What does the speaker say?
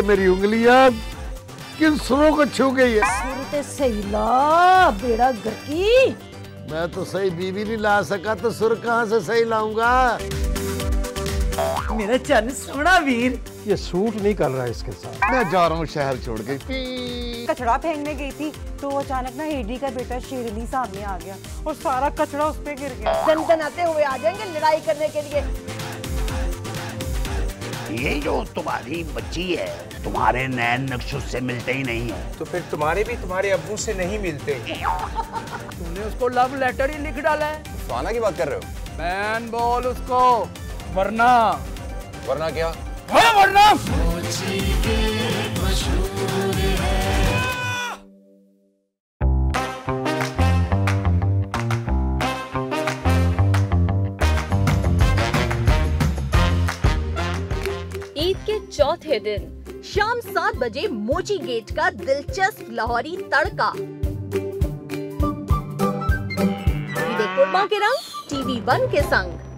ये मेरी उंगलियां किन सुरों को छू गई है? सुर ते सही ला बेड़ा गर्की। मैं तो सही बीवी नहीं ला सका तो सुर कहाँ से सही लाऊंगा? मेरा चन सोना वीर। ये सूट नहीं कर रहा इसके साथ। मैं जा रहा हूँ शहर छोड़ के। कचड़ा फेंकने गई थी तो अचानक ना एडी का बेटा शेर अली सामने आ गया और सारा कचड़ा उस पे गिर गया। दनदनाते हुए आ जाएंगे लड़ाई करने के लिए। ये जो तुम्हारी बच्ची है तुम्हारे नैन नक्श से मिलते ही नहीं है। तो फिर तुम्हारे भी तुम्हारे अब्बू से नहीं मिलते। तुमने उसको लव लेटर ही लिख डाला है। स्वाना की बात कर रहे हो? बैन बोल उसको, वरना क्या? वरना ईद के चौथे दिन शाम 7 बजे मोची गेट का दिलचस्प लाहौरी तड़का। देखो के रंग TV1 के संग।